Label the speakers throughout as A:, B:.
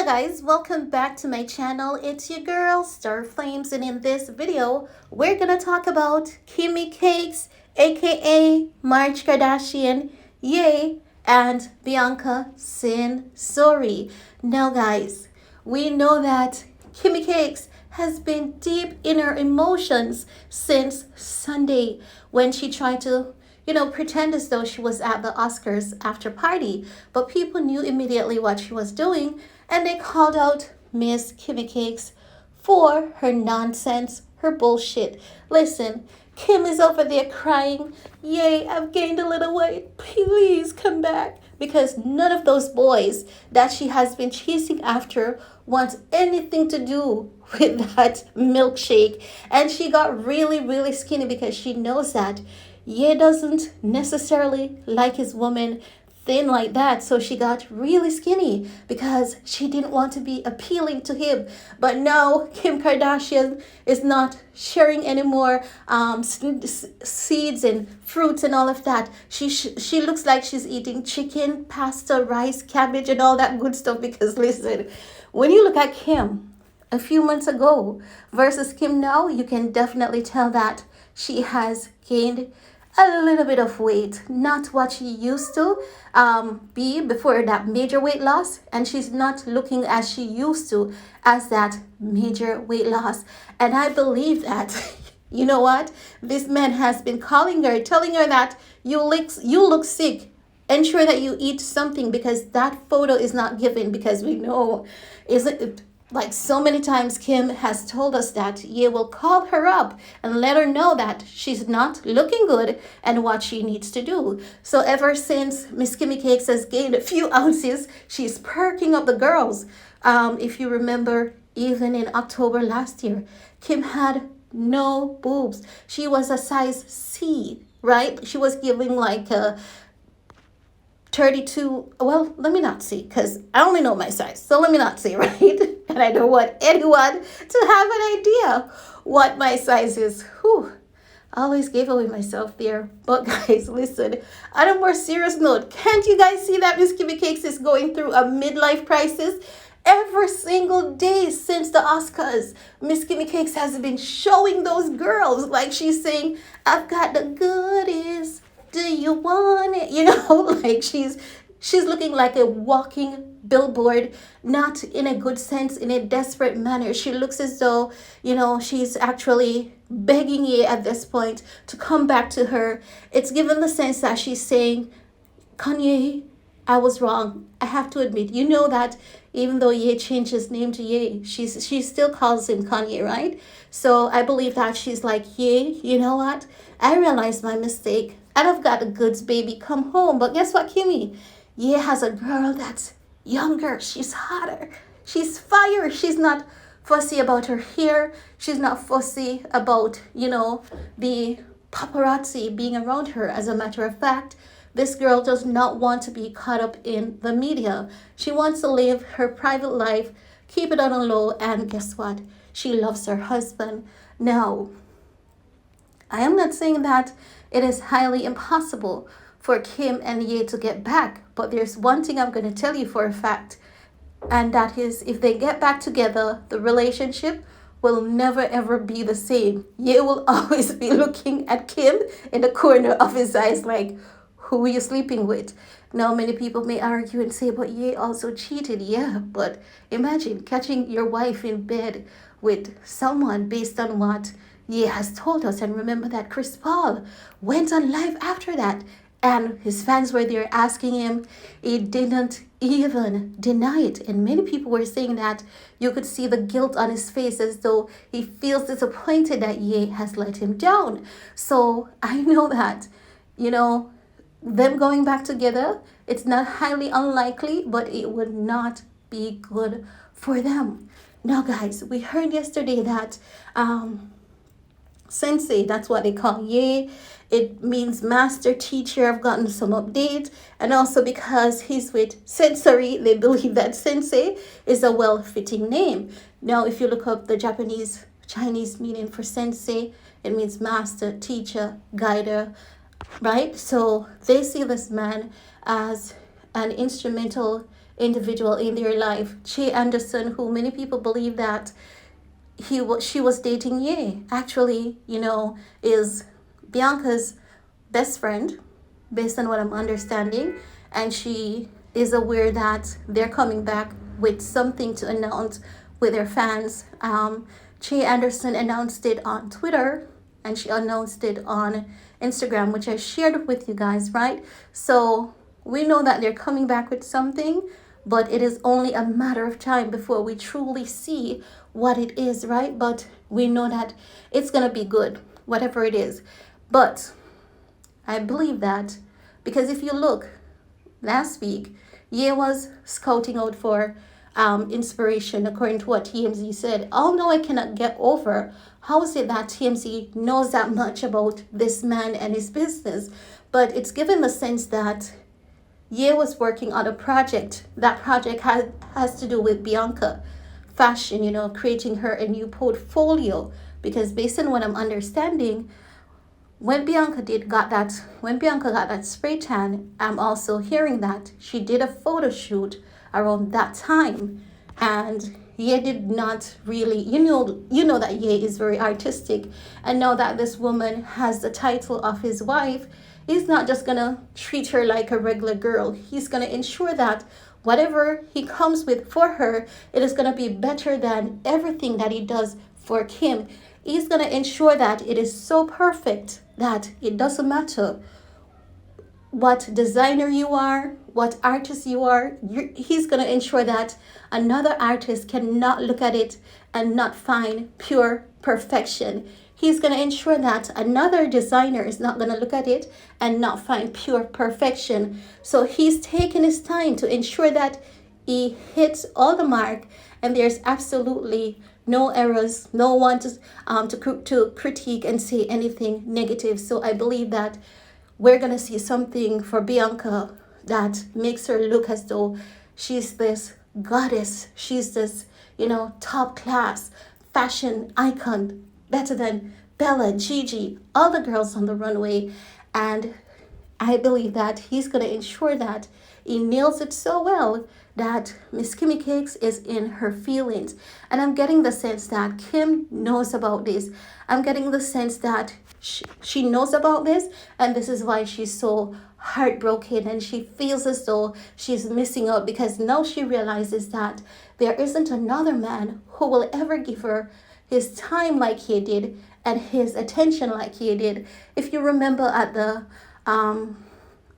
A: guys, welcome back to my channel. It's your girl Star Flames, and in this video we're gonna talk about Kimmy Cakes, aka Marge Kardashian, Ye, and Bianca Censori. Now guys, we know that Kimmy Cakes has been deep in her emotions since Sunday when she tried to pretend as though she was at the Oscars after party. But people knew immediately what she was doing, and they called out Miss Kimmy Cakes for her nonsense, her bullshit. Listen, Kim is over there crying, "Yay, I've gained a little weight. Please come back." Because none of those boys that she has been chasing after wants anything to do with that milkshake. And she got really, really skinny because she knows that Ye doesn't necessarily like his woman thin like that. So she got really skinny because she didn't want to be appealing to him. But now Kim Kardashian is not sharing any more seeds and fruits and all of that. She looks like she's eating chicken, pasta, rice, cabbage, and all that good stuff. Because listen, when you look at Kim a few months ago versus Kim now, you can definitely tell that she has gained a little bit of weight, not what she used to be before that major weight loss, and she's not looking as she used to as that major weight loss. And I believe that you know what, this man has been calling her, telling her that you look sick, ensure that you eat something, because that photo is not given. Because we know, isn't it, like so many times Kim has told us that Ye will call her up and let her know that she's not looking good and what she needs to do. So ever since Miss Kimmy Cakes has gained a few ounces, she's perking up the girls. If you remember, even in October last year, Kim had no boobs. She was a size C, right? She was giving like a 32. Well, let me not see, because I only know my size, so let me not see, right? And I don't want anyone to have an idea what my size is. Whew, I always gave away myself there. But guys, listen, on a more serious note, can't you guys see that Miss Kimmy Cakes is going through a midlife crisis? Every single day since the Oscars, Miss Kimmy Cakes has been showing those girls, like she's saying, "I've got the goodies. Do you want it?" Like she's looking like a walking billboard, not in a good sense, in a desperate manner. She looks as though, she's actually begging Ye at this point to come back to her. It's given the sense that she's saying, "Kanye, I was wrong. I have to admit." You know that even though Ye changed his name to Ye, she still calls him Kanye, right? So I believe that she's like, "Ye, you know what? I realized my mistake. And I've got the goods, baby. Come home." But guess what, Kimmy? Ye has a girl that's younger. She's hotter. She's fire. She's not fussy about her hair. She's not fussy about, the paparazzi being around her. As a matter of fact, this girl does not want to be caught up in the media. She wants to live her private life, keep it on a low, and guess what? She loves her husband. Now, I am not saying that it is highly impossible for Kim and Ye to get back, but there's one thing I'm going to tell you for a fact, and that is, if they get back together, the relationship will never ever be the same. Ye will always be looking at Kim in the corner of his eyes like, "Who are you sleeping with?" Now, many people may argue and say, "But Ye also cheated." Yeah, but imagine catching your wife in bed with someone based on what Ye has told us. And remember that Chris Paul went on live after that, and his fans were there asking him. He didn't even deny it. And many people were saying that you could see the guilt on his face, as though he feels disappointed that Ye has let him down. So I know that, them going back together, it's not highly unlikely, but it would not be good for them. Now, guys, we heard yesterday that Sensei, that's what they call Ye. It means master teacher. I've gotten some updates. And also because he's with Censori, they believe that Sensei is a well-fitting name. Now, if you look up the Chinese meaning for Sensei, it means master, teacher, guider, right? So they see this man as an instrumental individual in their life. Che Anderson, who many people believe that she was dating Ye, actually, is Bianca's best friend, based on what I'm understanding, and she is aware that they're coming back with something to announce with their fans. Che Anderson announced it on Twitter, and she announced it on Instagram, which I shared with you guys, right? So we know that they're coming back with something, but it is only a matter of time before we truly see what it is, right? But we know that it's gonna be good, whatever it is. But I believe that because if you look, last week, Ye was scouting out for inspiration, according to what TMZ said. Although I cannot get over, how is it that TMZ knows that much about this man and his business? But it's given the sense that Ye was working on a project. That project has to do with Bianca fashion, creating her a new portfolio. Because based on what I'm understanding, when Bianca got that spray tan, I'm also hearing that she did a photo shoot around that time, and Ye did not really, that Ye is very artistic, and now that this woman has the title of his wife, he's not just gonna treat her like a regular girl. He's gonna ensure that whatever he comes with for her, it is gonna be better than everything that he does for Kim. He's gonna ensure that it is so perfect that it doesn't matter what designer you are, what artist you are. He's going to ensure that another artist cannot look at it and not find pure perfection. He's going to ensure that another designer is not going to look at it and not find pure perfection. So he's taking his time to ensure that he hits all the mark and there's absolutely no errors, no one to critique and say anything negative. So I believe that we're going to see something for Bianca that makes her look as though she's this goddess. She's this, top class fashion icon, better than Bella, Gigi, all the girls on the runway. And I believe that he's going to ensure that he nails it so well that Miss Kimmy Cakes is in her feelings. And I'm getting the sense that Kim knows about this. I'm getting the sense that she knows about this, and this is why she's so heartbroken and she feels as though she's missing out, because now she realizes that there isn't another man who will ever give her his time like he did and his attention like he did. If you remember at the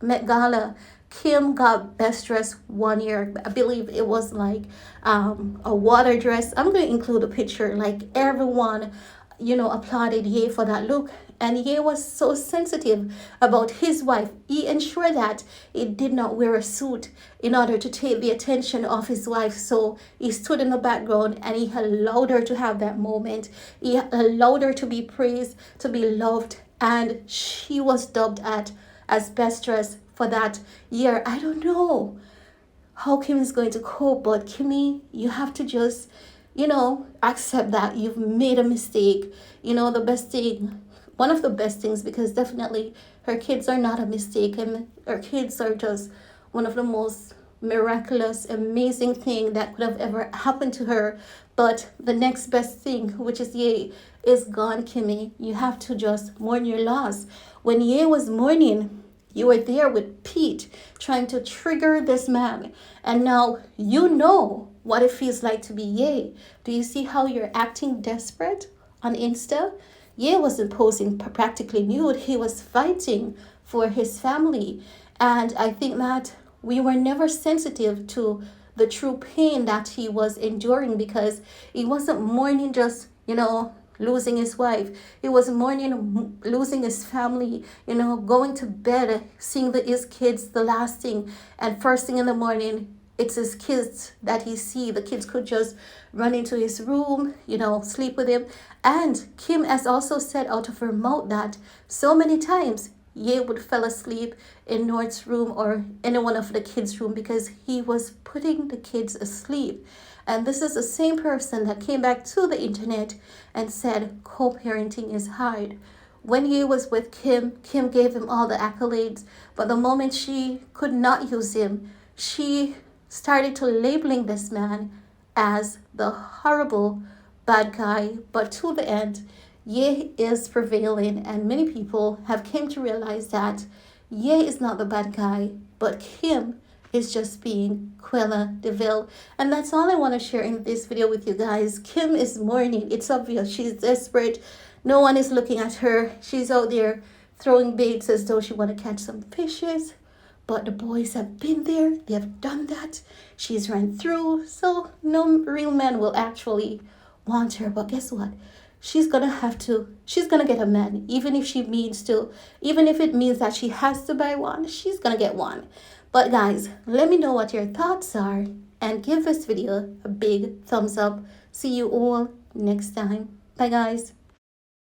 A: Met Gala, Kim got best dress one year. I believe it was like a water dress. I'm going to include a picture. Like everyone, applauded Ye for that look. And Ye was so sensitive about his wife. He ensured that he did not wear a suit in order to take the attention of his wife. So he stood in the background and he allowed her to have that moment. He allowed her to be praised, to be loved. And she was dubbed as best dress for that year. I don't know how Kim is going to cope, but Kimmy, you have to just, accept that you've made a mistake. The best thing, one of the best things, because definitely her kids are not a mistake, and her kids are just one of the most miraculous, amazing thing that could have ever happened to her. But the next best thing, which is Ye, is gone, Kimmy. You have to just mourn your loss. When Ye was mourning, you were there with Pete trying to trigger this man. And now you know what it feels like to be Ye. Do you see how you're acting desperate on Insta? Ye wasn't posing practically nude. He was fighting for his family. And I think that we were never sensitive to the true pain that he was enduring, because he wasn't mourning just, losing his wife. He was mourning losing his family, going to bed, seeing his kids the last thing, and first thing in the morning, it's his kids that he see. The kids could just run into his room, sleep with him. And Kim has also said out of her mouth that so many times Ye would fell asleep in North's room or any one of the kids' room because he was putting the kids asleep. And this is the same person that came back to the internet and said co-parenting is hard. When Ye was with Kim, Kim gave him all the accolades. But the moment she could not use him, she started to labeling this man as the horrible bad guy, but to the end, Ye is prevailing, and many people have came to realize that Ye is not the bad guy, but Kim is just being Cruella de Vil. And that's all I want to share in this video with you guys. Kim is mourning. It's obvious. She's desperate. No one is looking at her. She's out there throwing baits as though she want to catch some fishes. But the boys have been there. They have done that. She's run through. So no real man will actually want her. But guess what? She's gonna get a man, even if it means that she has to buy one, she's gonna get one. But guys, let me know what your thoughts are and give this video a big thumbs up. See you all next time. Bye guys.